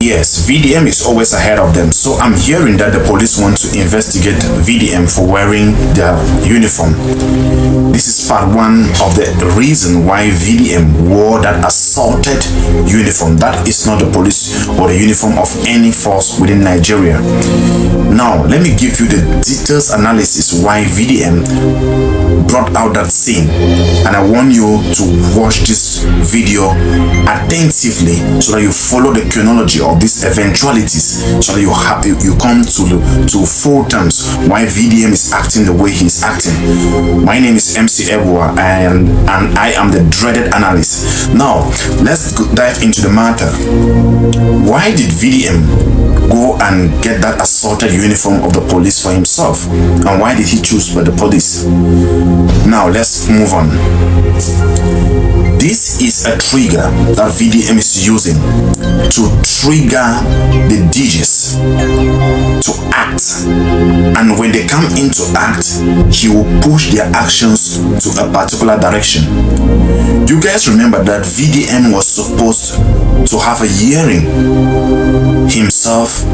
Yes, VDM is always ahead of them. So I'm hearing that the police want to investigate VDM for wearing their uniform. This is part one of the reason why VDM wore that assaulted uniform. That is not the police or the uniform of any force within Nigeria. Now, let me give you the details analysis why VDM brought out that scene, and I want you to watch this video attentively so that you follow the chronology of these eventualities, so that you come to full terms why VDM is acting the way he's acting. My name is MC Ebua, and I am the dreaded analyst. Now let's dive into the matter. Why did VDM go and get that assaulted uniform of the police for himself, and why did he choose by the police? Now let's move on. This is a trigger that VDM is using to trigger the DJs to act, and when they come into act, he will push their actions to a particular direction. You guys remember that VDM was supposed to have a hearing himself,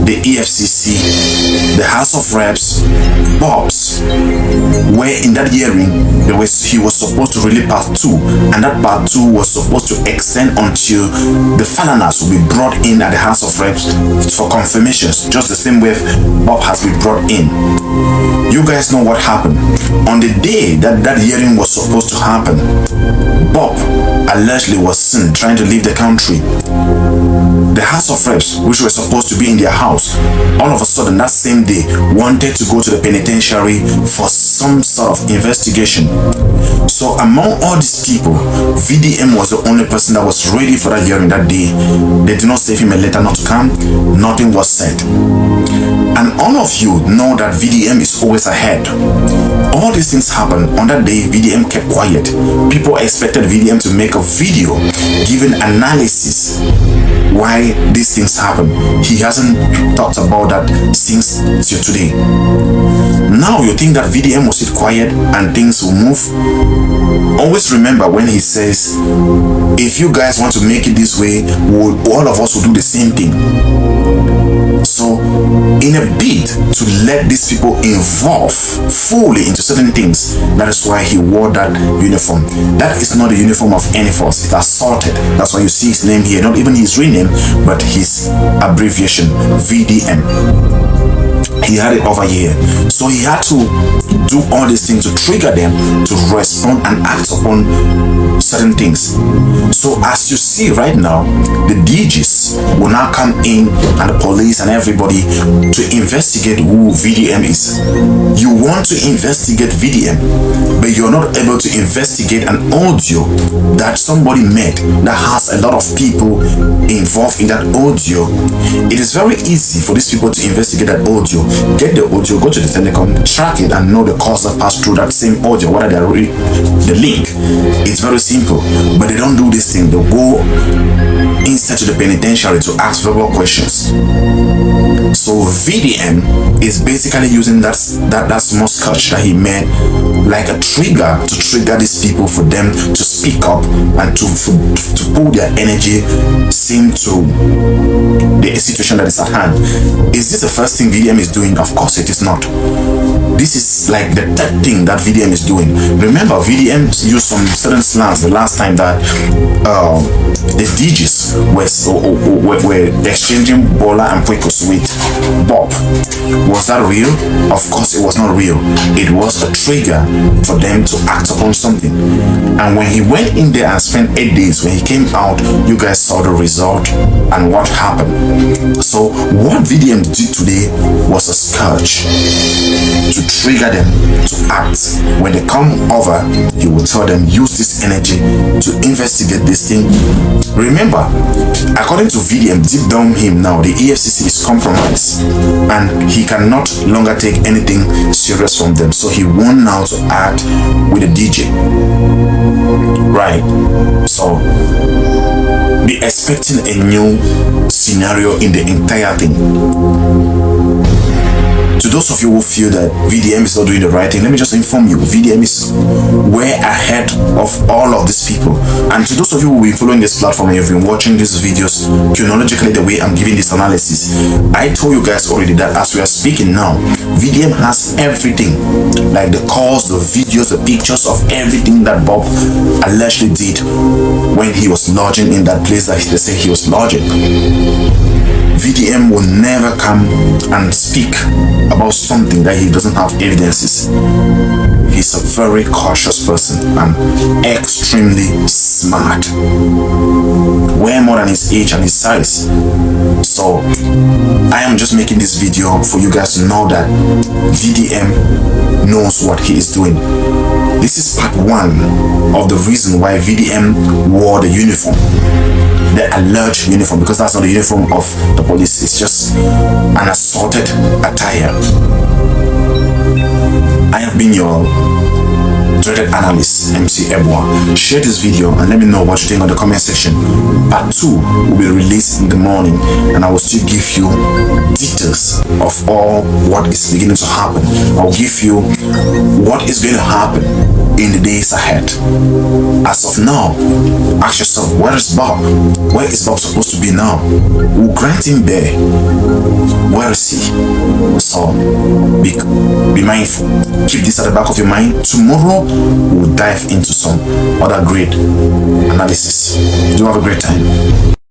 the EFCC, the House of Reps, Bobs, where in that hearing he was supposed to release part 2, and that part 2 was supposed to extend until the Falanas will be brought in at the House of Reps for confirmations, just the same way Bob has been brought in. You guys know what happened. On the day that hearing was supposed to happen, Bob allegedly was seen trying to leave the country. The House of Reps, which were supposed to be in their house, all of a sudden that same day wanted to go to the penitentiary for some sort of investigation. So among all these people, VDM was the only person that was ready for that hearing that day. They did not save him a letter not to come. Nothing was said. And all of you know that VDM is always ahead. All these things happened. On that day, VDM kept quiet. People expected VDM to make a video giving analysis why these things happen. He hasn't talked about that since till today. Now you think that VDM will sit quiet and things will move? Always remember when he says, if you guys want to make it this way, all of us will do the same thing. So in a bid to let these people involve fully into certain things, that is why he wore that uniform. That is not the uniform of any force. It's assaulted. That's why you see his name here, not even his real name, but his abbreviation, VDM. He had it over here. So he had to do all these things to trigger them to respond and act upon certain things. So as you see right now, the DJs will now come in, and the police and everybody, to investigate who VDM is. You want to investigate VDM, but you're not able to investigate an audio that somebody made that has a lot of people involved in that audio. It is very easy for these people to investigate that audio. Get the audio, go to the telecom, track it, and know the calls that pass through that same audio, whether they're the link. It's very simple, but they don't do this thing. They'll go inside to the penitentiary to ask verbal questions. So VDM is basically using that small sketch that he made like a trigger to trigger these people, for them to speak up and to pull their energy same to the situation that is at hand. Is this the first thing VDM is doing? Of course it is not. This is like the third thing that VDM is doing. Remember, VDM used some certain slangs the last time that the DJs were exchanging Bola and Pwekos with Bob. Was that real? Of course it was not real. It was a trigger for them to act upon something. And when he went in there and spent 8 days, when he came out, you guys saw the result and what happened. So what VDM did today was a scourge to trigger them to act. When they come over, he will tell them, use this energy to investigate this thing. Remember, according to VDM, deep down him now, the EFCC is compromised and he cannot longer take anything serious from them. So he wants now to act with the DJ. Right. So be expecting a new scenario in the entire thing. To those of you who feel that VDM is not doing the right thing, let me just inform you, VDM is way ahead of all of these people. And to those of you who have been following this platform and you've been watching these videos chronologically the way I'm giving this analysis, I told you guys already that as we are speaking now, VDM has everything, like the calls, the videos, the pictures of everything that Bob allegedly did when he was lodging in that place that they say he was lodging. VDM will never come and speak about something that he doesn't have evidences. He's a very cautious person and extremely smart, way more than his age and his size. So I am just making this video for you guys to know that VDM knows what he is doing. This is part one of the reason why VDM wore the uniform, the alleged uniform, because that's not the uniform of the police. It's just an assorted attire. I have been your dreaded analyst, MC Ebwa. Share this video and let me know what you think on the comment section. Part 2 will be released in the morning, and I will still give you details of all what is beginning to happen. I'll give you what is going to happen in the days ahead. As of now, ask yourself, where is Bob? Where is Bob supposed to be now? We'll grant him there. Where is he? So be mindful. Keep this at the back of your mind. Tomorrow we'll dive into some other great analysis. Do have a great time.